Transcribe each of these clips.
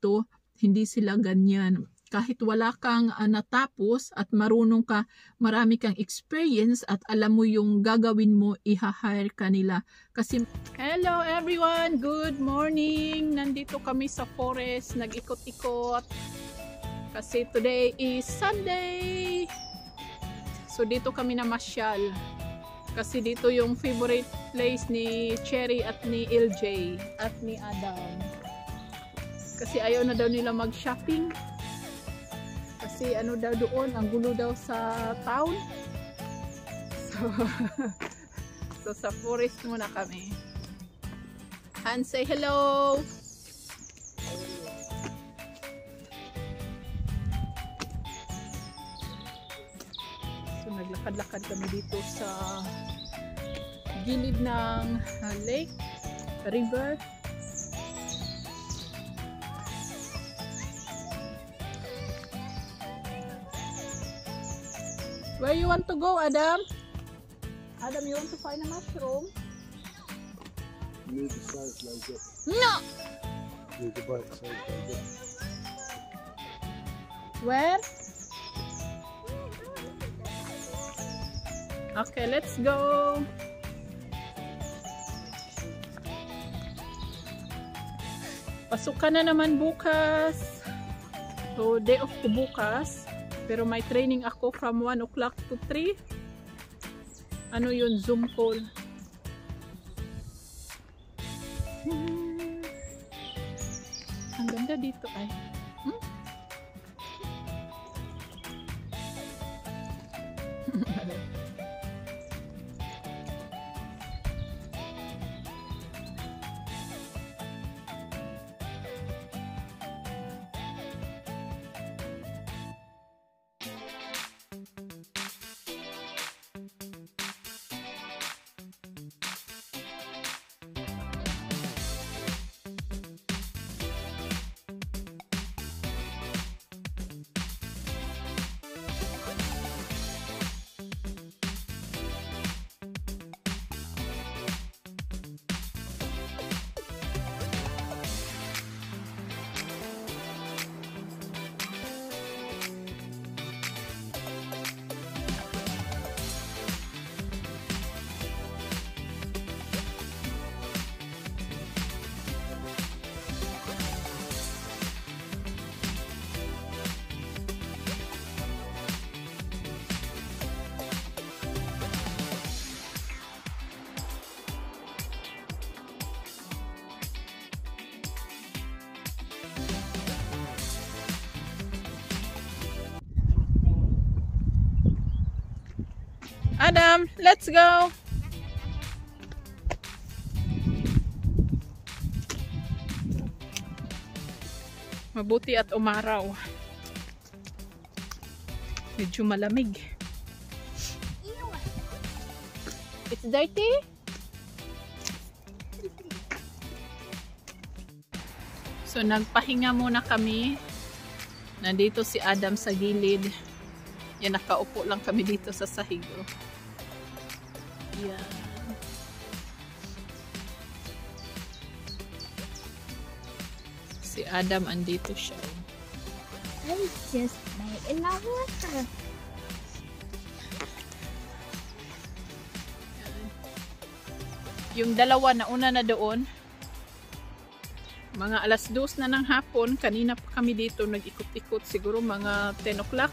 dito, hindi sila ganyan. Kahit wala kang natapos at marunong ka, marami kang experience at alam mo yung gagawin mo, i-hire ka nila. Kasi, hello everyone! Good morning! Nandito kami sa forest, nag-ikot-ikot. Kasi today is Sunday! So dito kami namasyal. Kasi dito yung favorite place ni Cherry at ni LJ at ni Adam. Kasi ayaw na daw nila mag-shopping. Kasi ano daw doon, ang gulo daw sa town. So sa forest muna kami. Han, say hello! So naglakad-lakad kami dito sa gilid ng lake, river. Where you want to go, Adam? Adam, you want to find a mushroom? You need the size like it. No! You need the bite size like it. Where? Okay, let's go. Pasukan na naman bukas. So, day off ko bukas. Pero may training ako from 1 o'clock to 3. Ano yun? Zoom call. Ang ganda dito ay. Adam, let's go. Mabuti at umaraw. Medyo malamig. It's dirty? So nagpahinga muna kami. Nandito si Adam sa gilid. Yan, nakaupo lang kami dito sa sahig. Yan. Si Adam andito siya. I just made in the water. Yung dalawa na una na doon. Mga alas 2 na ng hapon. Kanina pa kami dito nag-ikot-ikot. Siguro mga 10 o'clock.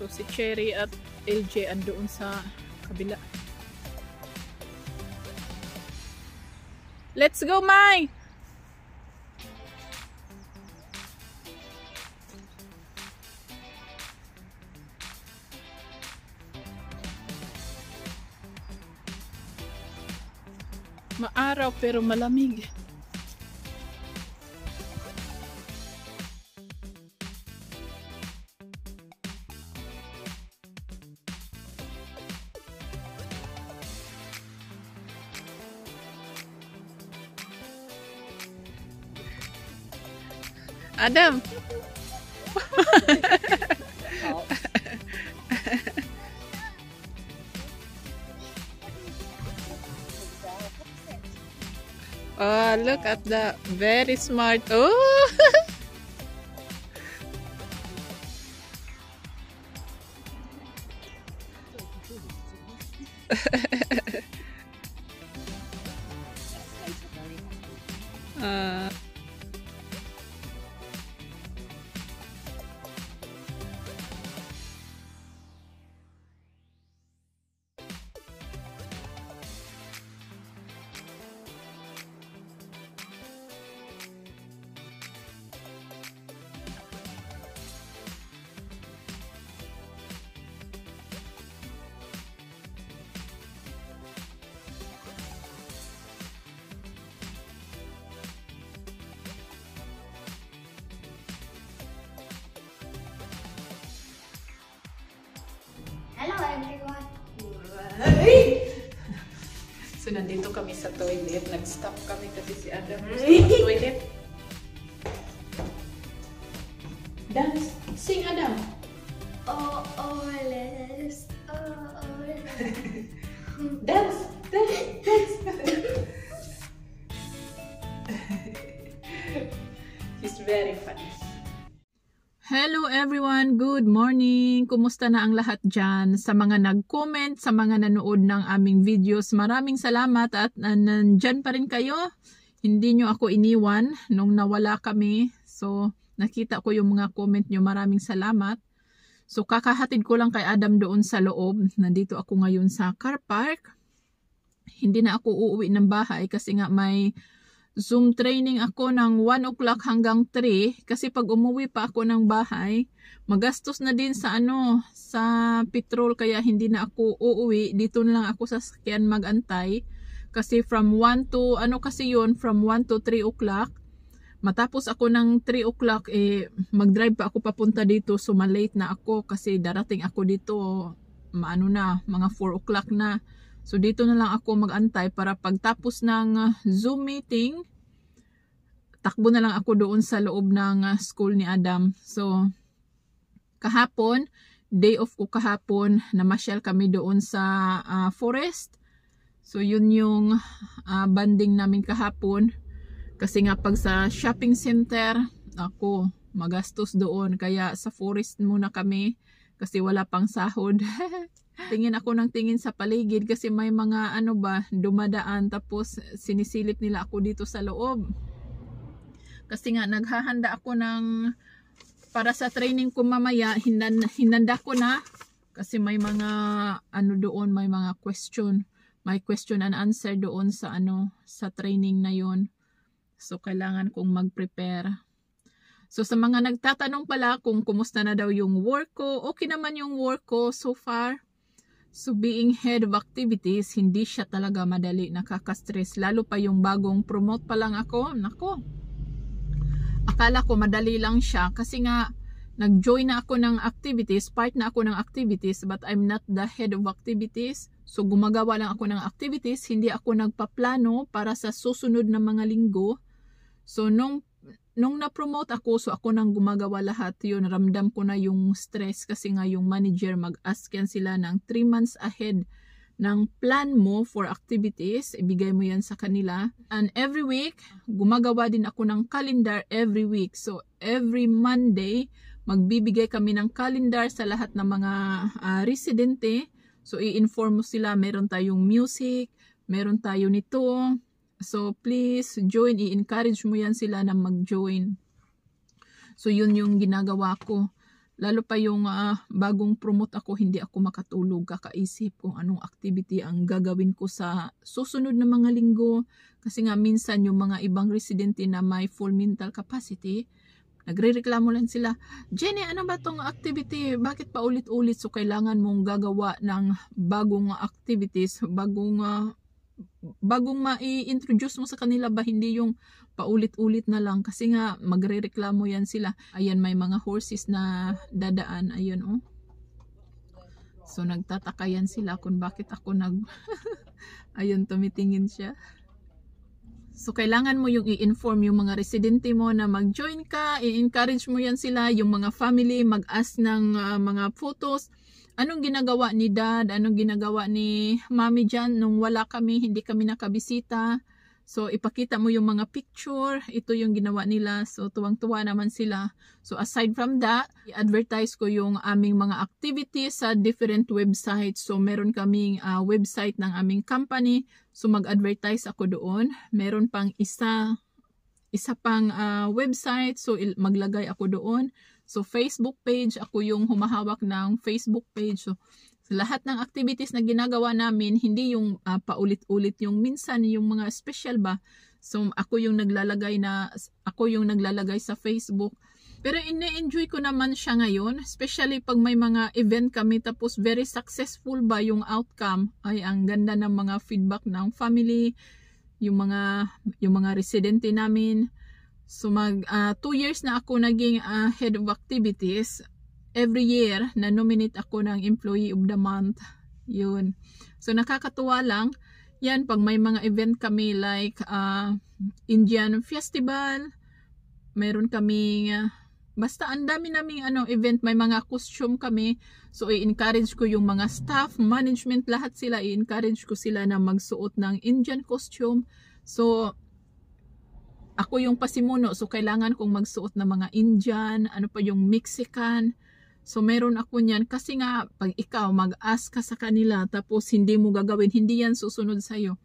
So si Cherry at LJ andoon sa kabila. Let's go, Mai! Maaraw pero malamig. Adam. Wow, look at the very smart. Oh! Hello everyone. So, nandito kami sa toilet. Nag-stop kami kasi si Adam sa toilet. Dance! Sing, Adam! Oh, let's. Dance! Dance! Dance! He's very funny. Hello everyone! Good morning! Kumusta na ang lahat dyan? Sa mga nag-comment, sa mga nanood ng aming videos, maraming salamat at nandyan pa rin kayo. Hindi nyo ako iniwan nung nawala kami. So, nakita ko yung mga comment nyo. Maraming salamat. So, kakahatid ko lang kay Adam doon sa loob. Nandito ako ngayon sa car park. Hindi na ako uuwi ng bahay kasi nga may Zoom training ako ng 1 o'clock hanggang 3 kasi pag umuwi pa ako ng bahay, magastos na din sa sa petrol kaya hindi na ako uuwi. Dito na lang ako sa sasakyan magantay kasi from 1 to from 1 to 3 o'clock. Matapos ako ng 3 o'clock mag-drive pa ako papunta dito, so malate na ako kasi darating ako dito mga 4 o'clock na. So dito na lang ako magantay para pagtapos ng Zoom meeting, takbo na lang ako doon sa loob ng school ni Adam. So kahapon, day off ko kahapon, namasyal kami doon sa forest. So yun yung banding namin kahapon. Kasi nga pag sa shopping center, ako magastos doon. Kaya sa forest muna kami kasi wala pang sahod. Tingin ako ng tingin sa paligid kasi may mga dumadaan tapos sinisilip nila ako dito sa loob. Kasi nga naghahanda ako para sa training ko mamaya, hinanda ko na kasi may mga doon, may mga question. May question and answer doon sa sa training na yon. So kailangan kong mag-prepare. So sa mga nagtatanong pala kung kumusta na daw yung work ko, okay naman yung work ko so far. So being head of activities, hindi siya talaga madali, nakaka-stress. Lalo pa yung bagong promote pa lang ako. Nako, akala ko madali lang siya kasi nga nag-join na ako ng activities, part na ako ng activities, but I'm not the head of activities. So gumagawa lang ako ng activities, hindi ako nagpaplano para sa susunod na mga linggo. So nung na-promote ako, so ako nang gumagawa lahat yun. Ramdam ko na yung stress kasi nga yung manager mag-ask yan sila ng 3 months ahead ng plan mo for activities. Ibigay mo yan sa kanila. And every week, gumagawa din ako ng calendar every week. So every Monday, magbibigay kami ng calendar sa lahat ng mga residente. So i-inform mo sila, meron tayong music, meron tayo nito. So please join, i-encourage mo yan sila na mag-join. So yun yung ginagawa ko. Lalo pa yung bagong promote ako, hindi ako makatulog, kakaisip kung anong activity ang gagawin ko sa susunod na mga linggo. Kasi nga minsan yung mga ibang residente na may full mental capacity, nagre-reklamo lang sila, Jenny, ano ba tong activity? Bakit pa ulit-ulit? So kailangan mong gagawa ng bagong activities, bagong ma-introduce mo sa kanila ba, hindi yung paulit-ulit na lang kasi nga magre-reklamo yan sila. Ayan, may mga horses na dadaan, ayun oh. So nagtataka yan sila kung bakit ako ayun, tumitingin siya. So kailangan mo yung i-inform yung mga residente mo na mag-join ka, i-encourage mo yan sila, yung mga family mag-ask ng mga photos. Anong ginagawa ni dad? Anong ginagawa ni mami dyan nung wala kami, hindi kami nakabisita? So, ipakita mo yung mga picture. Ito yung ginawa nila. So, tuwang-tuwa naman sila. So, aside from that, i-advertise ko yung aming mga activities sa different websites. So, meron kaming website ng aming company. So, mag-advertise ako doon. Meron pang isa pang website. So, maglagay ako doon. So, Facebook page. Ako yung humahawak ng Facebook page. So, lahat ng activities na ginagawa namin, hindi yung paulit-ulit yung minsan, yung mga special ba. So, ako yung naglalagay sa Facebook. Pero ine-enjoy ko naman siya ngayon, especially pag may mga event kami tapos very successful ba yung outcome. Ay, ang ganda ng mga feedback ng family, yung mga residente namin. So, 2 years na ako naging head of activities. Every year, na-nominate ako ng Employee of the Month. Yun. So, nakakatuwa lang. Yan, pag may mga event kami like Indian Festival, meron kaming, basta ang dami naming event, may mga costume kami. So, i-encourage ko yung mga staff, management, lahat sila, i-encourage ko sila na magsuot ng Indian costume. So, ako yung pasimuno. So, kailangan kong magsuot ng mga Indian, ano pa yung Mexican. So, meron ako niyan kasi nga, pag ikaw mag-ask ka sa kanila tapos hindi mo gagawin, hindi yan susunod sa'yo.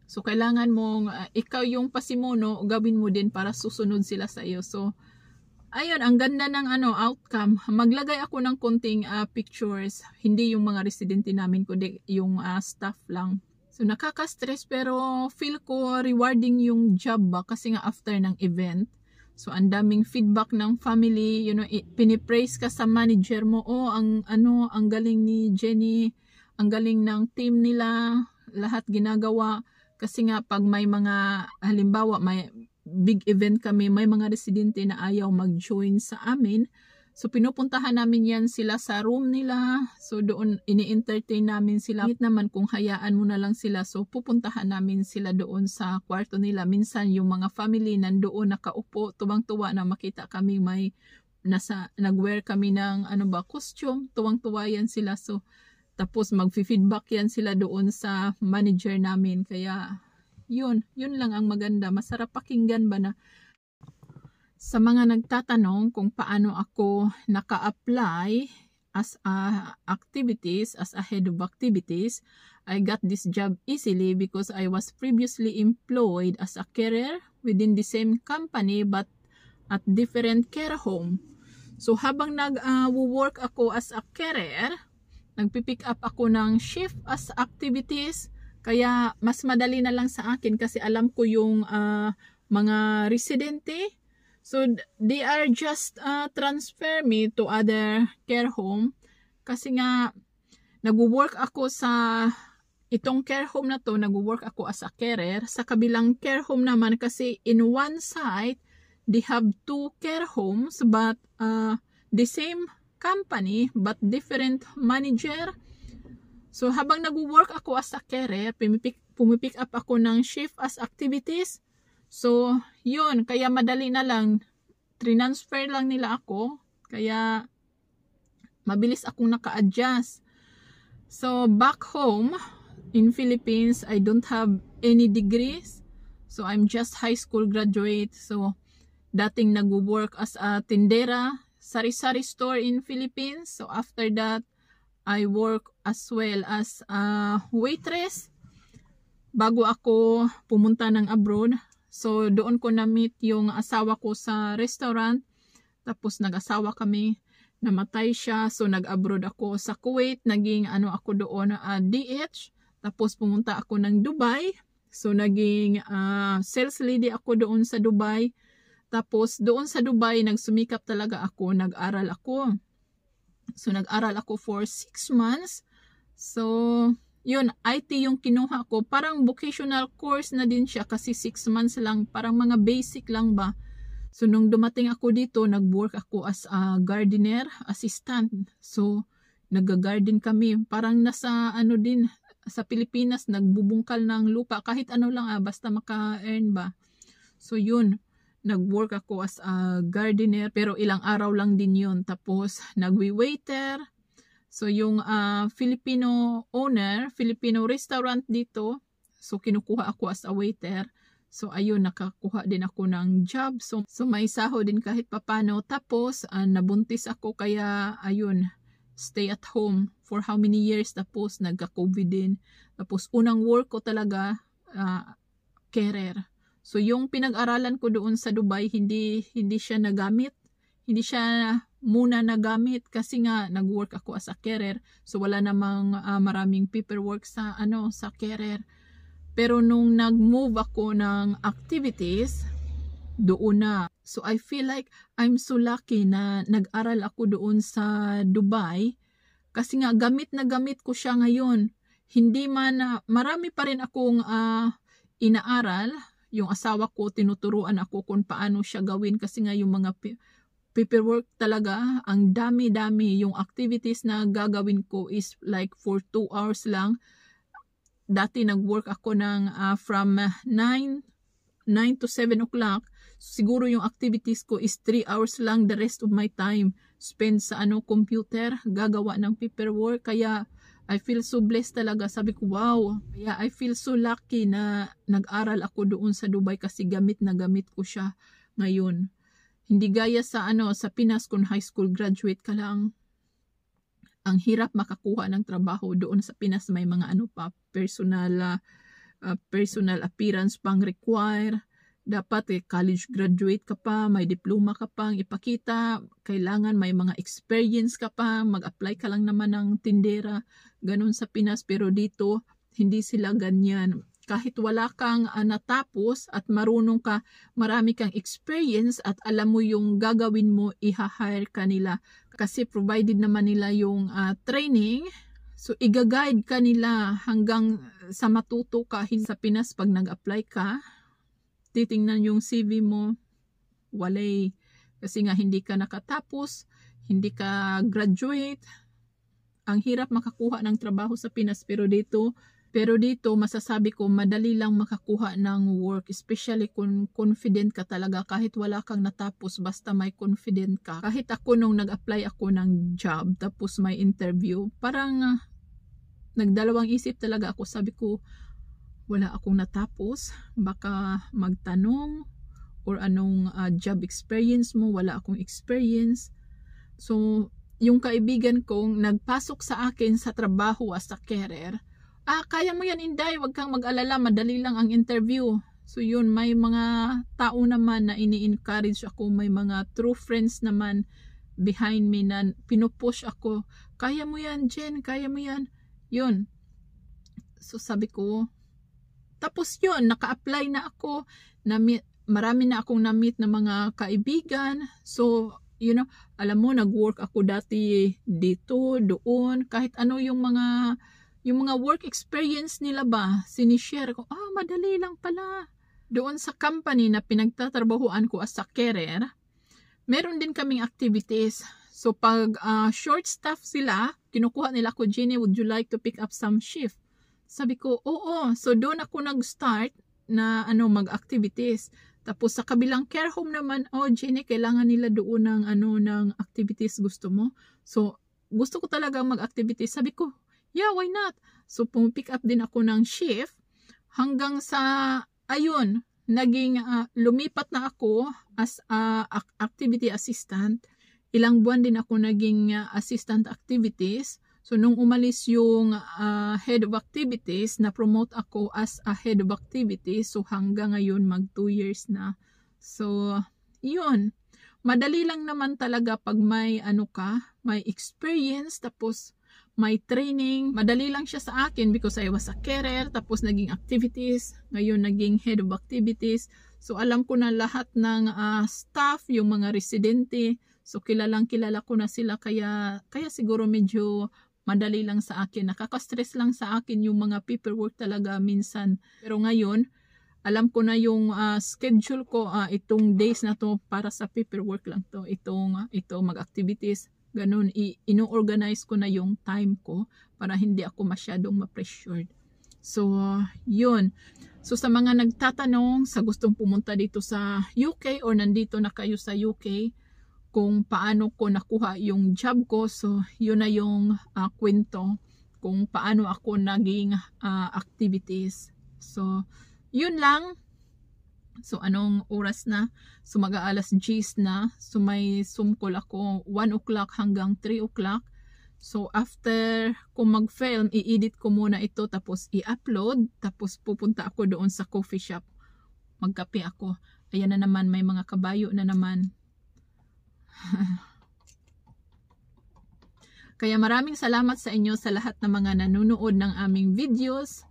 So, kailangan mong, ikaw yung pasimuno, gawin mo din para susunod sila sa'yo. So, ayun, ang ganda ng outcome. Maglagay ako ng konting pictures, hindi yung mga residente namin, kundi yung staff lang. So, nakaka-stress pero feel ko rewarding yung job ba kasi nga after ng event. So, ang daming feedback ng family, pinipraise ka sa manager mo, ang galing ni Jenny, ang galing ng team nila, lahat ginagawa. Kasi nga, pag may mga, halimbawa, may big event kami, may mga residente na ayaw mag-join sa amin. So, pinupuntahan namin yan sila sa room nila. So, doon, ini-entertain namin sila. Kahit naman kung hayaan mo na lang sila. So, pupuntahan namin sila doon sa kwarto nila. Minsan, yung mga family nandoon nakaupo, tuwang-tuwa na makita kami may nag-wear kami ng costume. Tuwang-tuwa yan sila. So, tapos mag-feedback yan sila doon sa manager namin. Kaya, yun lang ang maganda. Masarap pakinggan ba na sa mga nagtatanong kung paano ako naka-apply as a head of activities, I got this job easily because I was previously employed as a carer within the same company but at different care home. So habang nag-work ako as a carer, nagpipick up ako ng shift as activities, kaya mas madali na lang sa akin kasi alam ko yung mga residente. So, they are just transfer me to other care home. Kasi nga, nag-work ako sa itong care home na to, nag-work ako as a carer. Sa kabilang care home naman, kasi in one site, they have 2 care homes, but the same company, but different manager. So, habang nag-work ako as a carer, pumipick up ako ng shift as activities. So, yun. Kaya madali na lang. Transfer lang nila ako. Kaya, mabilis akong naka-adjust. So, back home, in Philippines, I don't have any degrees. So, I'm just high school graduate. So, dating nag-work as a tindera, sari-sari store in Philippines. So, after that, I work as well as a waitress. Bago ako pumunta ng abroad. So, doon ko na-meet yung asawa ko sa restaurant. Tapos, nag-asawa kami. Namatay siya. So, nag-abroad ako sa Kuwait. Naging ako doon DH. Tapos, pumunta ako ng Dubai. So, naging sales lady ako doon sa Dubai. Tapos, doon sa Dubai, nagsumikap talaga ako. Nag-aral ako. So, nag-aral ako for 6 months. So, yun, IT yung kinuha ko. Parang vocational course na din siya kasi 6 months lang. Parang mga basic lang ba. So, nung dumating ako dito, nag-work ako as a gardener, assistant. So, nag-garden kami. Parang nasa din, sa Pilipinas, nagbubungkal ng lupa. Kahit lang, basta maka-earn ba. So, yun. Nag-work ako as a gardener. Pero ilang araw lang din yun. Tapos, nagwi-waiter. So, yung Filipino owner, Filipino restaurant dito, so kinukuha ako as a waiter. So ayun, nakakuha din ako ng job. So may sahod din kahit papano. Tapos nabuntis ako kaya ayun, stay at home for how many years. Tapos nagka-COVID din. Tapos unang work ko talaga carer. So yung pinag-aralan ko doon sa Dubai, hindi siya nagamit. Hindi siya muna nagamit kasi nga nag-work ako as a carer. So wala namang maraming paperwork sa carer. Pero nung nag-move ako ng activities, doon na. So I feel like I'm so lucky na nag-aral ako doon sa Dubai kasi nga gamit na gamit ko siya ngayon. Hindi man, marami pa rin akong inaaral. Yung asawa ko, tinuturuan ako kung paano siya gawin kasi nga yung mga paperwork talaga, ang dami-dami. Yung activities na gagawin ko is like for 2 hours lang. Dati nag-work ako ng from 9 to 7 o'clock. Siguro yung activities ko is 3 hours lang. The rest of my time spend sa computer, gagawa ng paperwork. Kaya I feel so blessed talaga. Sabi ko, wow. Kaya I feel so lucky na nag-aral ako doon sa Dubai kasi gamit na gamit ko siya ngayon. Hindi gaya sa sa Pinas kung high school graduate ka lang. Ang hirap makakuha ng trabaho doon sa Pinas, may mga personal appearance pang require. Dapat college graduate ka pa, may diploma ka pang ipakita, kailangan may mga experience ka pa, mag-apply ka lang naman ng tindera, ganun sa Pinas. Pero dito, hindi sila ganyan. Kahit wala kang natapos at marunong ka, marami kang experience at alam mo yung gagawin mo, i-hire ka nila. Kasi provided naman nila yung training. So, i-guide ka nila hanggang sa matuto ka. Sa Pinas, pag nag-apply ka, titingnan yung CV mo, walay. Kasi nga hindi ka nakatapos, hindi ka graduate. Ang hirap makakuha ng trabaho sa Pinas. Pero dito, masasabi ko, madali lang makakuha ng work. Especially kung confident ka talaga. Kahit wala kang natapos, basta may confident ka. Kahit ako nung nag-apply ako ng job, tapos may interview, parang nagdalawang isip talaga ako. Sabi ko, wala akong natapos. Baka magtanong or anong job experience mo. Wala akong experience. So, yung kaibigan kong nagpasok sa akin sa trabaho as a carer, kaya mo yan, Inday, wag kang mag-alala, madali lang ang interview. So yun, may mga tao naman na ini-encourage ako, may mga true friends naman behind me na pinupush ako, kaya mo yan, Jen, kaya mo yan. Yun. So sabi ko, tapos yun, naka-apply na ako, marami na akong na-meet na mga kaibigan. So, alam mo, nag-work ako dati dito, doon, kahit ano yung mga work experience nila ba, sinishare ko, madali lang pala. Doon sa company na pinagtatrabahuan ko as a carer, meron din kaming activities. So pag short staff sila, kinukuha nila ko, Jenny, would you like to pick up some shift? Sabi ko, oo. So doon ako nag-start na mag-activities. Tapos sa kabilang care home naman, Jenny, kailangan nila doon ng activities, gusto mo? So gusto ko talaga mag-activities. Sabi ko, yeah, why not? So, pumipick up din ako ng shift hanggang sa, ayun, naging lumipat na ako as activity assistant. Ilang buwan din ako naging assistant activities. So, nung umalis yung head of activities, na-promote ako as a head of activities. So, hanggang ngayon, mag 2 years na. So, yun. Madali lang naman talaga pag may may experience, tapos may training. Madali lang siya sa akin because I was a carer, tapos naging activities, ngayon naging head of activities. So alam ko na lahat ng staff, yung mga residente. So kilala ko na sila, kaya siguro medyo madali lang sa akin. Nakaka-stress lang sa akin yung mga paperwork talaga minsan. Pero ngayon, alam ko na yung schedule ko, itong days na to para sa paperwork lang to. Ito mag-activities. Ganun, ino-organize ko na yung time ko para hindi ako masyadong ma-pressured. So, yun. So, sa mga nagtatanong sa gustong pumunta dito sa UK or nandito na kayo sa UK, kung paano ko nakuha yung job ko, so, yun na yung kwento kung paano ako naging activities. So, yun lang. So anong oras na? So mag-aalas 10 na. So may sumkol ako 1 o'clock hanggang 3 o'clock. So after kung mag-film, i-edit ko muna ito tapos i-upload. Tapos pupunta ako doon sa coffee shop. Magkape ako. Ayan na naman, may mga kabayo na naman. Kaya maraming salamat sa inyo sa lahat ng mga nanonood ng aming videos.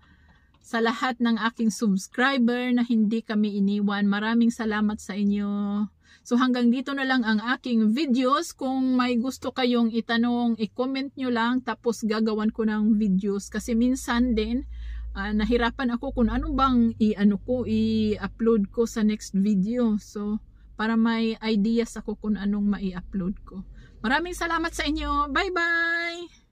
Sa lahat ng aking subscriber na hindi kami iniwan. Maraming salamat sa inyo. So hanggang dito na lang ang aking videos. Kung may gusto kayong itanong, i-comment nyo lang. Tapos gagawan ko ng videos. Kasi minsan din, nahirapan ako kung ano bang i-upload ko sa next video. So para may ideas ako kung anong mai-upload ko. Maraming salamat sa inyo. Bye-bye!